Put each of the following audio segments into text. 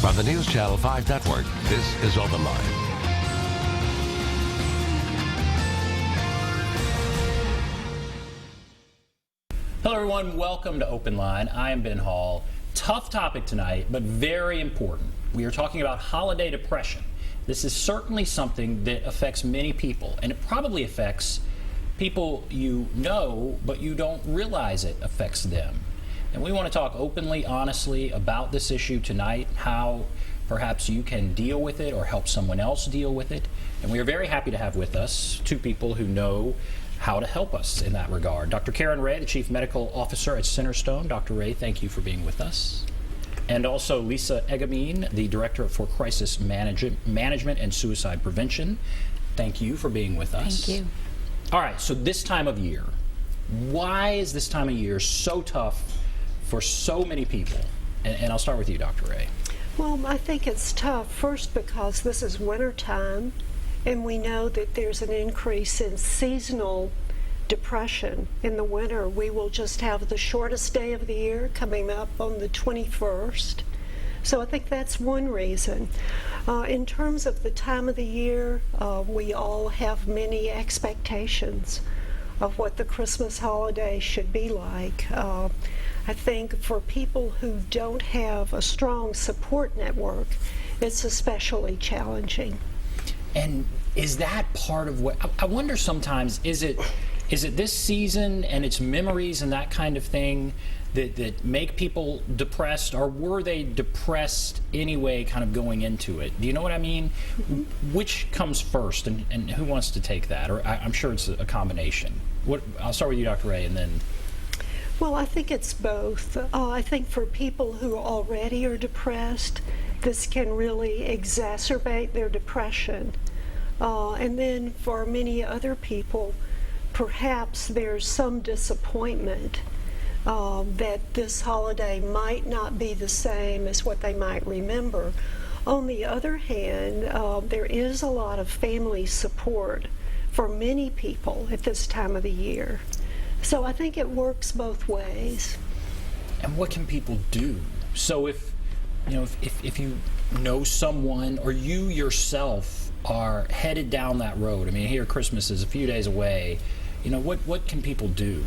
From the News Channel 5 Network, this is OpenLine. Hello everyone, welcome to OpenLine. I am Ben Hall. Tough topic tonight, but very important. We are talking about holiday depression. This is certainly something that affects many people, and it probably affects people you know, but you don't realize it affects them. And we want to talk openly, honestly about this issue tonight, how perhaps you can deal with it or help someone else deal with it. And we are very happy to have with us two people who know how to help us in that regard. Dr. Karen Ray, the Chief Medical Officer at Centerstone. Dr. Ray, thank you for being with us. And also Lisa Egamine, the Director for Crisis Management and Suicide Prevention. Thank you for being with us. Thank you. All right, so this time of year, why is this time of year so tough for so many people? And I'll start with you, Dr. Ray. Well, I think it's tough, first because this is winter time, and we know that there's an increase in seasonal depression. In the winter, we will just have the shortest day of the year coming up on the 21st. So I think that's one reason. In terms of the time of the year, we all have many expectations of what the Christmas holiday should be like. I think for people who don't have a strong support network, it's especially challenging. And is that part of what, I wonder sometimes, is it this season and its memories and that kind of thing that make people depressed, or were they depressed anyway kind of going into it? Do you know what I mean? Mm-hmm. Which comes first, and who wants to take that? Or I'm sure it's a combination. I'll start with you, Dr. Ray, and then... Well, I think it's both. I think for people who already are depressed, this can really exacerbate their depression. And then for many other people, perhaps there's some disappointment that this holiday might not be the same as what they might remember. On the other hand, there is a lot of family support for many people at this time of the year. So I think it works both ways. And what can people do? So if you know someone, or you yourself are headed down that road, I mean, here Christmas is a few days away, what can people do?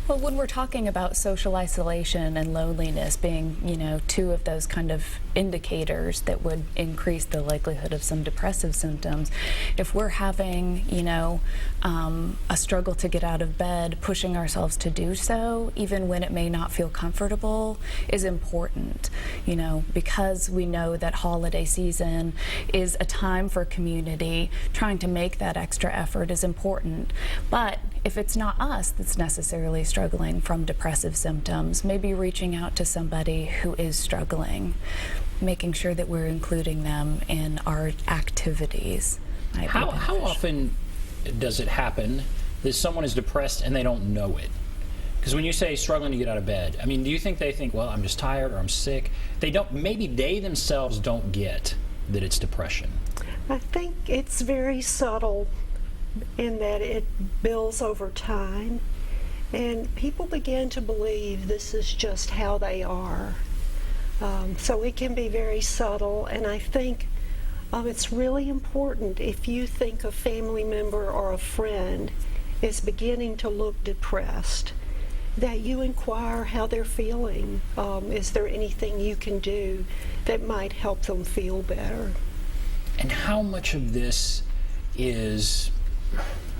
Well, when we're talking about social isolation and loneliness being, two of those kind of indicators that would increase the likelihood of some depressive symptoms, if we're having, a struggle to get out of bed, pushing ourselves to do so, even when it may not feel comfortable, is important, because we know that holiday season is a time for community. Trying to make that extra effort is important. But if it's not us that's necessarily struggling from depressive symptoms, maybe reaching out to somebody who is struggling, making sure that we're including them in our activities. How often does it happen that someone is depressed and they don't know it? Because when you say struggling to get out of bed, I mean, do you think they think, well, I'm just tired or I'm sick? Maybe they themselves don't get that it's depression. I think it's very subtle in that it builds over time, and people begin to believe this is just how they are. So it can be very subtle, and I think it's really important if you think a family member or a friend is beginning to look depressed, that you inquire how they're feeling. Is there anything you can do that might help them feel better? And how much of this is,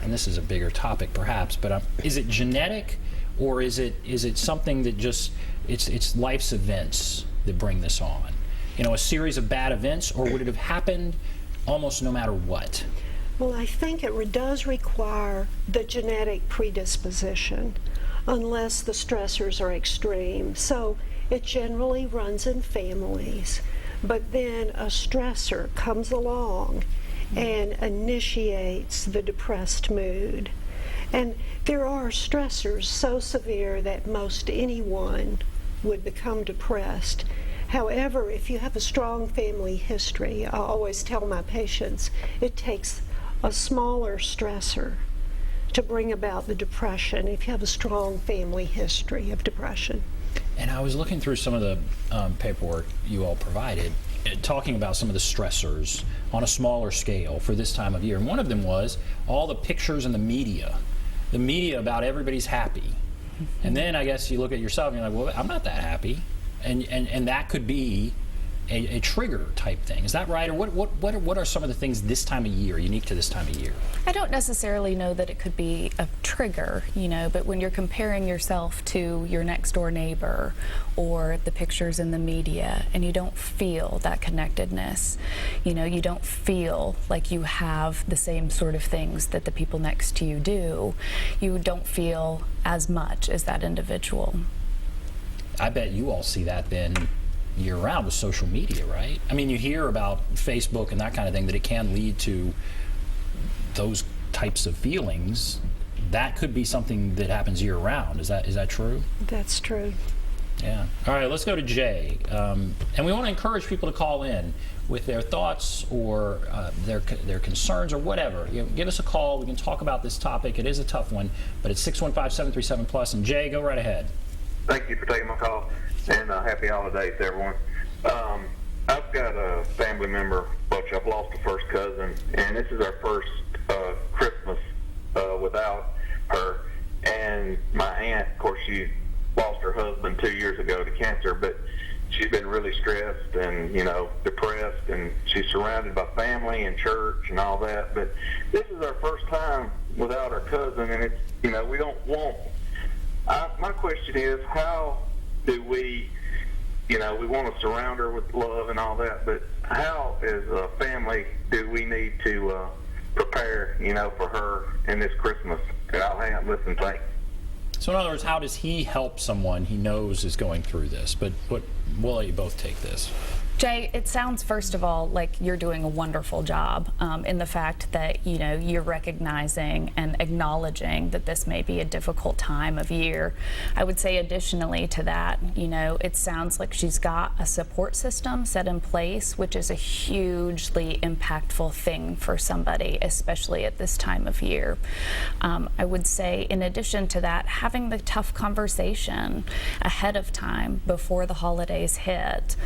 and this is a bigger topic perhaps, but is it genetic, or is it something that just, it's life's events that bring this on? A series of bad events, or would it have happened almost no matter what? Well, I think it does require the genetic predisposition, unless the stressors are extreme. So it generally runs in families, but then a stressor comes along and initiates the depressed mood. And there are stressors so severe that most anyone would become depressed. However, if you have a strong family history, I always tell my patients, it takes a smaller stressor to bring about the depression if you have a strong family history of depression. And I was looking through some of the paperwork you all provided, talking about some of the stressors on a smaller scale for this time of year. And one of them was all the pictures in the media about everybody's happy. And then I guess you look at yourself and you're like, well, I'm not that happy. And that could be a trigger type thing. Is that right? Or what are some of the things this time of year, unique to this time of year? I don't necessarily know that it could be a trigger, but when you're comparing yourself to your next door neighbor or the pictures in the media and you don't feel that connectedness, you don't feel like you have the same sort of things that the people next to you do, you don't feel as much as that individual. I bet you all see that then year-round with social media, right? I mean, you hear about Facebook and that kind of thing, that it can lead to those types of feelings. That could be something that happens year-round. Is that true? That's true. Yeah. All right, let's go to Jay. And we want to encourage people to call in with their thoughts or their concerns or whatever. Give us a call. We can talk about this topic. It is a tough one, but it's 615-737-PLUS. And Jay, go right ahead. Thank you for taking my call, and happy holidays to everyone. I've got a family member, which I've lost a first cousin, and this is our first Christmas without her. And my aunt, of course, she lost her husband 2 years ago to cancer, but she's been really stressed and, depressed, and she's surrounded by family and church and all that. But this is our first time without our cousin, and it's, we don't want... my question is, how do we, we want to surround her with love and all that, but how, as a family, do we need to prepare, for her in this Christmas? And I'll hang up and listen. Thanks. So in other words, how does he help someone he knows is going through this? But we'll let you both take this. Jay, it sounds, first of all, like you're doing a wonderful job in the fact that, you're recognizing and acknowledging that this may be a difficult time of year. I would say additionally to that, it sounds like she's got a support system set in place, which is a hugely impactful thing for somebody, especially at this time of year. I would say, in addition to that, having the tough conversation ahead of time before the holidays hit,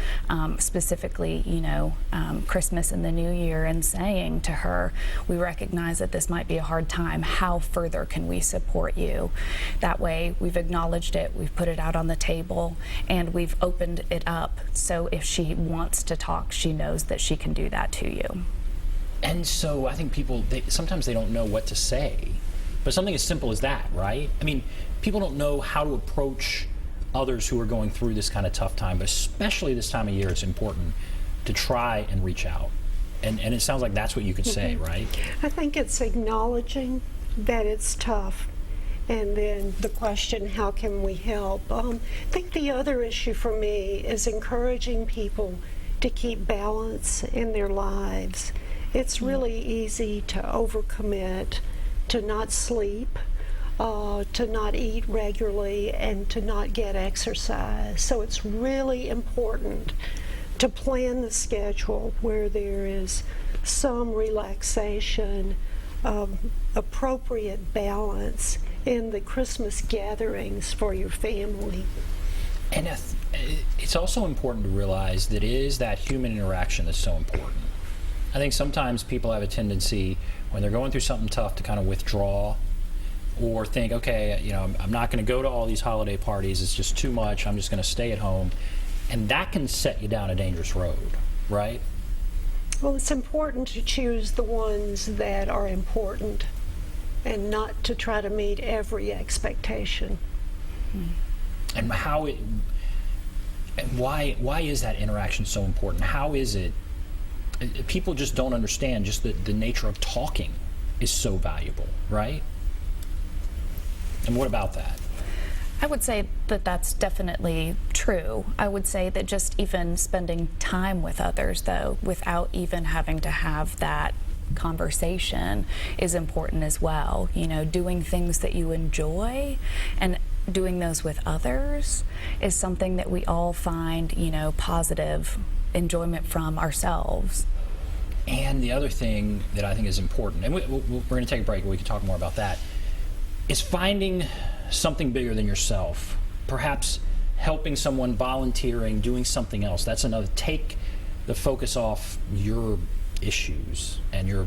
specifically, Christmas and the New Year, and saying to her, we recognize that this might be a hard time. How further can we support you? That way, we've acknowledged it, we've put it out on the table, and we've opened it up. So if she wants to talk, she knows that she can do that to you. And so I think people, sometimes they don't know what to say. But something as simple as that, right? I mean, people don't know how to approach others who are going through this kind of tough time, but especially this time of year, it's important to try and reach out. And it sounds like that's what you could say, right? I think it's acknowledging that it's tough, and then the question, how can we help? I think the other issue for me is encouraging people to keep balance in their lives. It's really easy to overcommit, to not sleep, to not eat regularly, and to not get exercise. So it's really important to plan the schedule where there is some relaxation, appropriate balance in the Christmas gatherings for your family. And it's also important to realize that it is that human interaction that's so important. I think sometimes people have a tendency, when they're going through something tough, to kind of withdraw or think, okay, I'm not going to go to all these holiday parties, it's just too much, I'm just going to stay at home. And that can set you down a dangerous road, right? Well, it's important to choose the ones that are important and not to try to meet every expectation. And why is that interaction so important? How is it? People just don't understand just the nature of talking is so valuable, right? And what about that? I would say that that's definitely true. I would say that just even spending time with others, though, without even having to have that conversation is important as well. Doing things that you enjoy and doing those with others is something that we all find, positive enjoyment from ourselves. And the other thing that I think is important, and we're going to take a break and we can talk more about that, is finding something bigger than yourself. Perhaps helping someone, volunteering, doing something else. That's another. Take the focus off your issues and your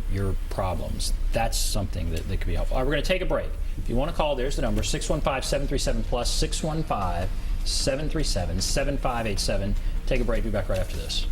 problems. That's something that could be helpful. All right, we're going to take a break. If you want to call, there's the number, 615-737-PLUS, 615-737-7587. Take a break. Be back right after this.